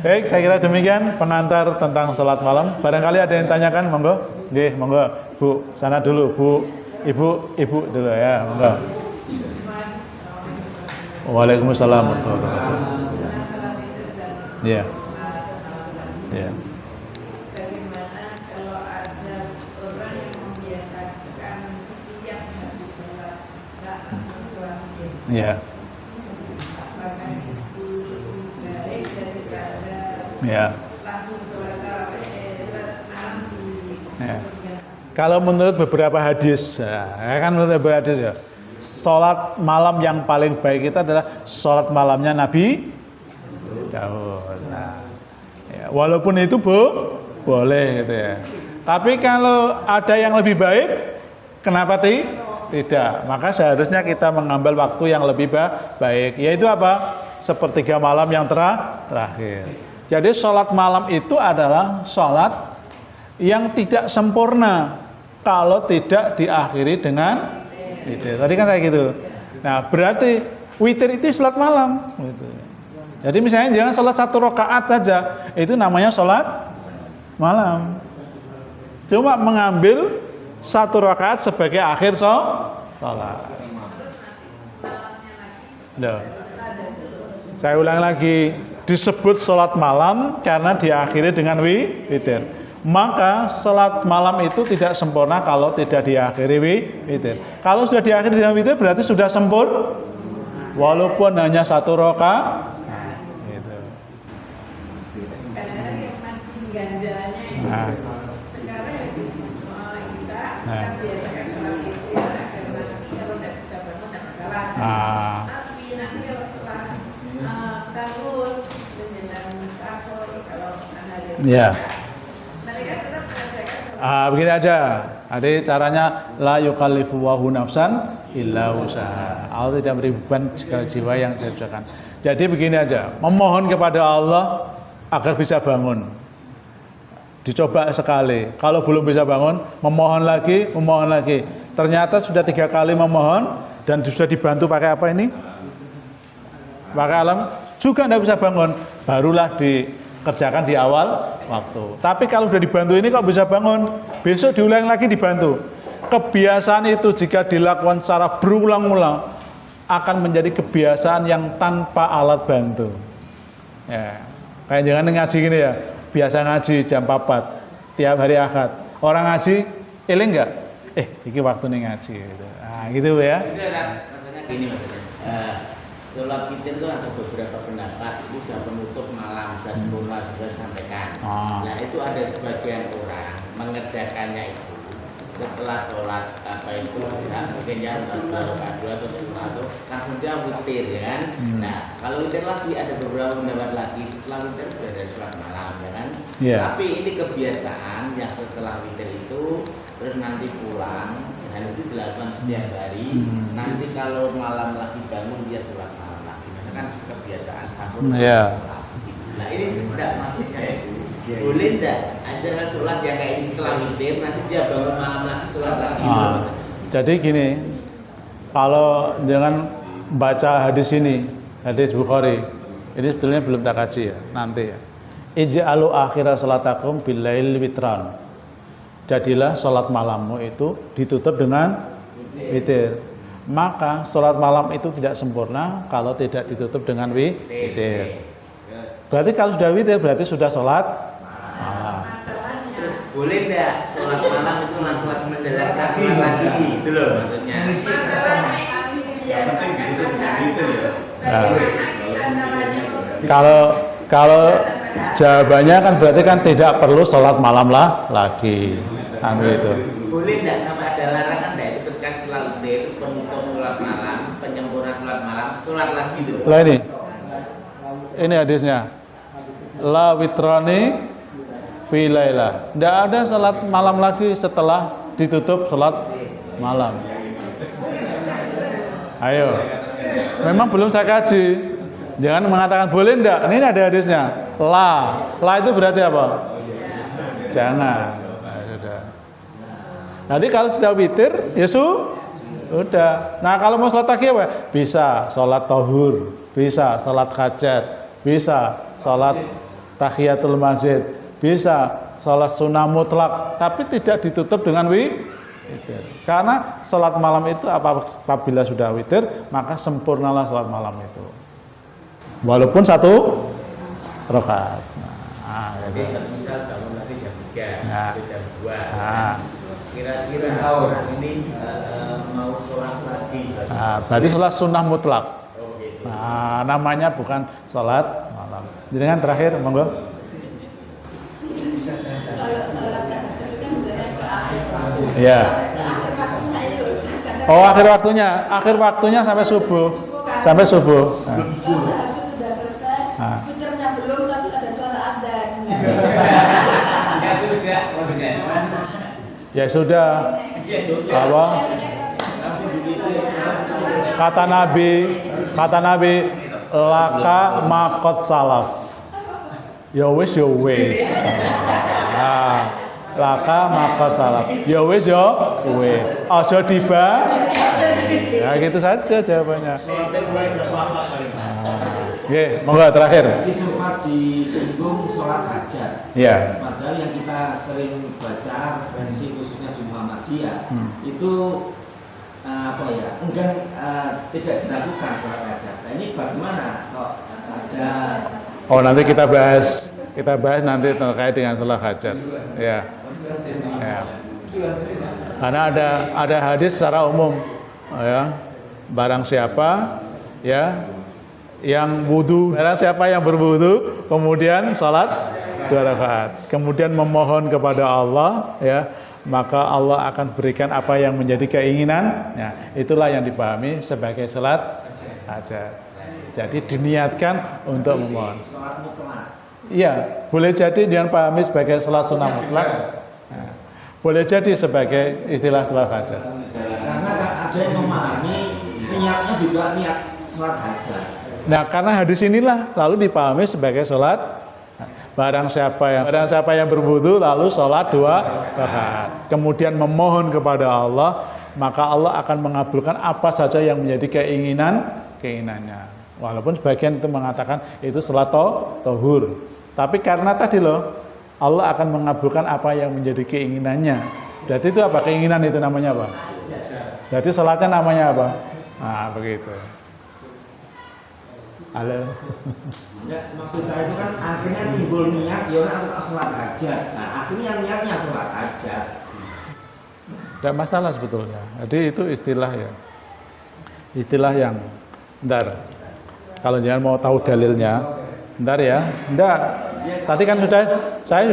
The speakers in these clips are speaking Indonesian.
Baik, saya kira demikian pengantar tentang sholat malam. Barangkali ada yang tanyakan, monggo. Nggih, monggo. Bu, sana dulu, Bu. Ibu dulu ya, monggo. Waalaikumsalam warahmatullahi wabarakatuh. Iya. Iya. Bagaimana kalau ada orang yang membiasakan setiap habis sholat isya langsung sholat id? Iya. Apakah itu baik daripada Iya. langsung sholat tarawih malam di Ya. Kalau menurut beberapa hadis, ya kan menurut beberapa hadis ya, sholat malam yang paling baik itu adalah sholat malamnya Nabi Daud. Nah, ya, walaupun itu boleh gitu ya. Tapi kalau ada yang lebih baik, kenapa tidak? Maka seharusnya kita mengambil waktu yang lebih baik, yaitu apa? Sepertiga malam yang terakhir. Jadi sholat malam itu adalah sholat yang tidak sempurna kalau tidak diakhiri dengan witir. Tadi kan kayak gitu. Nah, berarti witir itu sholat malam. Gitu. Jadi misalnya jangan sholat 1 rakaat saja, itu namanya sholat malam. Cuma mengambil 1 rakaat sebagai akhir sholat. Loh. Saya ulang lagi, disebut sholat malam karena diakhiri dengan witir. Maka sholat malam itu tidak sempurna kalau tidak diakhiri witir. Kalau sudah diakhiri dengan witir berarti sudah sempurna, walaupun hanya 1 rakaat. Nah. Sekarang habis isya kita biasakan sholat witir agar nanti kalau tidak bisa bangun tidak masalah. Tapi nanti kalau setelah bangun menjelang sahur kalau hari mereka tetap mengerjakan. Begini aja. Jadi caranya la yukallifu wahu nafsan illa usaha. Allah tidak memberi beban segala jiwa yang diusahakan. Jadi begini aja, memohon kepada Allah agar bisa bangun. Dicoba sekali, kalau belum bisa bangun, memohon lagi. Ternyata sudah 3 kali memohon dan sudah dibantu pakai apa ini? Pakai alam, juga tidak bisa bangun, barulah dikerjakan di awal waktu. Tapi kalau sudah dibantu ini kok bisa bangun, besok diulang lagi dibantu. Kebiasaan itu jika dilakukan secara berulang-ulang akan menjadi kebiasaan yang tanpa alat bantu. Ya, kayak jangan ngaji gini ya. Biasa ngaji jam 4 tiap hari Ahad. Orang ngaji, eling enggak? Ini waktu nih ngaji gitu. Nah, gitu ya. Maksudnya gini sholat witir itu ada beberapa pendapat itu sudah penutup malam, sudah sempurna, sudah disampaikan. Nah itu ada sebagian orang mengerjakannya itu setelah sholat mungkin ya rakaat 2 atau sunnah atau langsung dia witir ya kan. Nah kalau witir lagi ada beberapa pendapat lagi setelah witir sudah dari sholat malam ya kan. Tapi ini kebiasaan yang setelah witir itu terus nanti pulang dan itu dilakukan setiap hari. Nanti kalau malam lagi bangun dia sholat malam lagi, kan kebiasaan sahur. Nah ini tidak maksudnya itu. Boleh enggak ada sholat yang kayak ini setelah witir nanti dia bangun malam lagi sholat lagi. Jadi gini, kalau jangan baca hadis ini, hadis Bukhari, ini sebetulnya belum tak kaji ya, nanti ya. Ij'alu akhira sholatakum billail witran. Jadilah sholat malammu itu ditutup dengan witir. Maka sholat malam itu tidak sempurna kalau tidak ditutup dengan witir. Berarti kalau sudah witir berarti sudah sholat malam. Terus boleh enggak sholat malam itu langsung menjalankan sholat lagi gitu loh maksudnya. Kalau jawabannya kan berarti kan tidak perlu sholat malam lagi. Itu. Boleh enggak sampai ada larangan enggak itu ketika setelah witir penutup sholat malam, penyempurna sholat malam, sholat lagi itu. Lah ini hadisnya. La witrani fi laila. Tidak ada salat malam lagi setelah ditutup salat malam. Ayo. Memang belum saya kaji. Jangan mengatakan boleh enggak. Ini ada hadisnya. La itu berarti apa? Jangan. Nah, sudah. Nanti kalau sudah witir, ya sudah. Nah, kalau mau salat lagi apa? Bisa salat tahur, bisa salat hajat, bisa salat tahiyatul masjid, bisa sholat sunnah mutlak, tapi tidak ditutup dengan witir. Karena sholat malam itu apabila sudah witir, maka sempurnalah sholat malam itu. Walaupun 1 rakaat. Jadi misal bangun lagi jam 3, atau jam 2. Kira-kira orang ini mau sholat lagi. Berarti sholat sunnah mutlak. Oh, gitu. Namanya bukan sholat malam. Jadi kan terakhir, monggo. Kalau sholat tahajud itu kan misalnya ke akhir waktu. Iya. Ke akhir waktunya itu. Oh, akhir waktunya sampai subuh. Sampai subuh. Nah. Tahajud sudah selesai, witirnya belum tapi ada suara adzan. Ya sudah. Apa? Kata Nabi, laka makot salaf. Ya wis. Laka makot salaf. Ya wis. Aja tiba. Ya gitu saja jawabannya. Oke, monggo terakhir. Tadi sempat disinggung sholat hajat. Iya. Padahal yang kita sering baca referensi khususnya di Muhammadiyah itu enggan tidak dilakukan sholat hajat. Nah ini bagaimana kok ada? Oh nanti kita bahas nanti terkait dengan sholat hajat. Ya. Karena ada hadis secara umum, ya. Barang siapa, ya, yang barang siapa yang berwudu kemudian salat 2 rakaat, kemudian memohon kepada Allah, ya, maka Allah akan berikan apa yang menjadi keinginan. Ya, itulah yang dipahami sebagai salat hajat. Jadi diniatkan untuk memohon. Sholat mutlak. Iya, boleh jadi yang pahami sebagai salat sunnah mutlak. Nah, boleh jadi sebagai istilah salat hajat. Karena ada yang memahami niatnya juga niat sholat hajat. Nah, karena hadis inilah lalu dipahami sebagai sholat. Barang siapa yang berwudu lalu sholat 2 rakaat, kemudian memohon kepada Allah, maka Allah akan mengabulkan apa saja yang menjadi keinginannya. Walaupun sebagian itu mengatakan itu sholat tohur, tapi karena tadi loh, Allah akan mengabulkan apa yang menjadi keinginannya. Berarti itu apa? Keinginan itu namanya apa? Berarti sholatnya namanya apa? Nah, begitu. Halo. Ya, maksud saya itu kan akhirnya timbul niat ya orang atau sholat hajat. Nah, akhirnya niatnya sholat hajat. Tidak masalah sebetulnya. Jadi itu istilah ya. Istilah yang bentar. Kalau jangan mau tahu dalilnya, bentar ya. Enggak. Tadi kan saya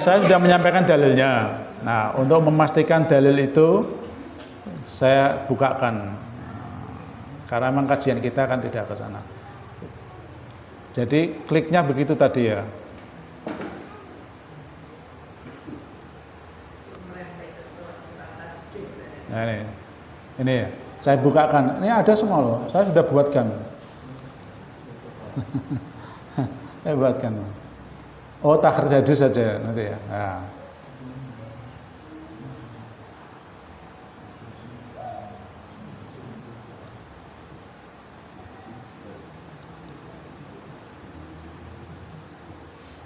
sudah menyampaikan dalilnya. Nah, untuk memastikan dalil itu saya bukakan. Karena memang kajian kita kan tidak ke sana. Jadi kliknya begitu tadi ya. Nah, ini ya. Saya bukakan. Ini ada semua loh. Saya sudah buatkan. Saya buatkan. Oh, takhir hadis saja nanti ya. Nah.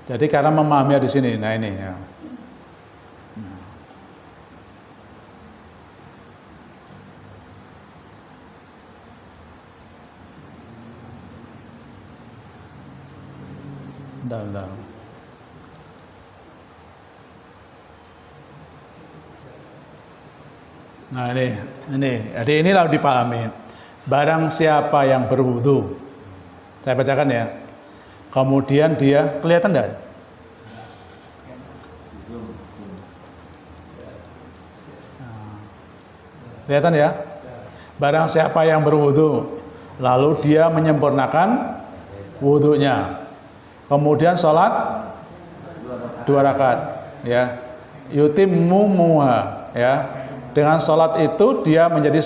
Jadi karena memahami di sini, nah ini ya. Bentar. Nah ini, jadi inilah dipahami. Barang siapa yang berwudu, saya bacakan ya. Kemudian dia kelihatan enggak? Kelihatan ya? Barang siapa yang berwudu, lalu dia menyempurnakan wudunya, kemudian sholat 2 rakaat, ya, yutimmuha, ya, dengan sholat itu dia menjadi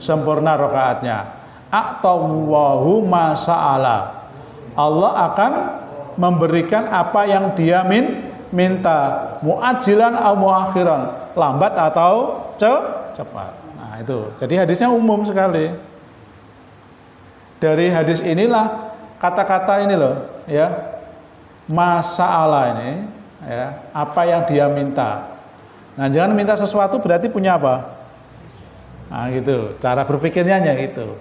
sempurna rakaatnya. A'tawahu ma sa'ala. Allah akan memberikan apa yang dia minta, muajilan atau muakhiran, lambat atau cepat. Nah itu, jadi hadisnya umum sekali. Dari hadis inilah kata-kata ini loh, ya, masalah ini, ya, apa yang dia minta. Nah, jangan minta sesuatu berarti punya apa? Nah, gitu. Cara berpikirnya hanya gitu.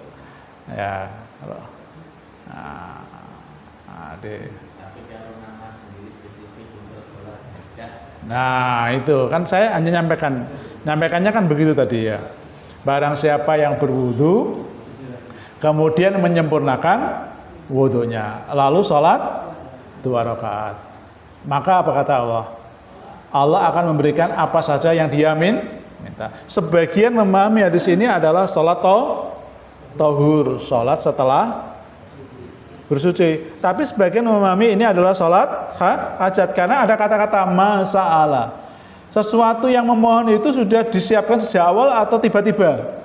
Ya. Tapi kalau nama sendiri spesifik untuk sholat hajat. Nah, itu kan saya hanya nyampaikannya kan begitu tadi ya. Barang siapa yang berwudu kemudian menyempurnakan wudunya, lalu sholat 2 rakaat. Maka apa kata Allah? Allah akan memberikan apa saja yang dia minta. Sebagian memahami hadis ini adalah sholat tohur, sholat setelah bersuci. Tapi sebagian memahami ini adalah sholat hajat karena ada kata-kata masalah. Sesuatu yang memohon itu sudah disiapkan sejak awal atau tiba-tiba?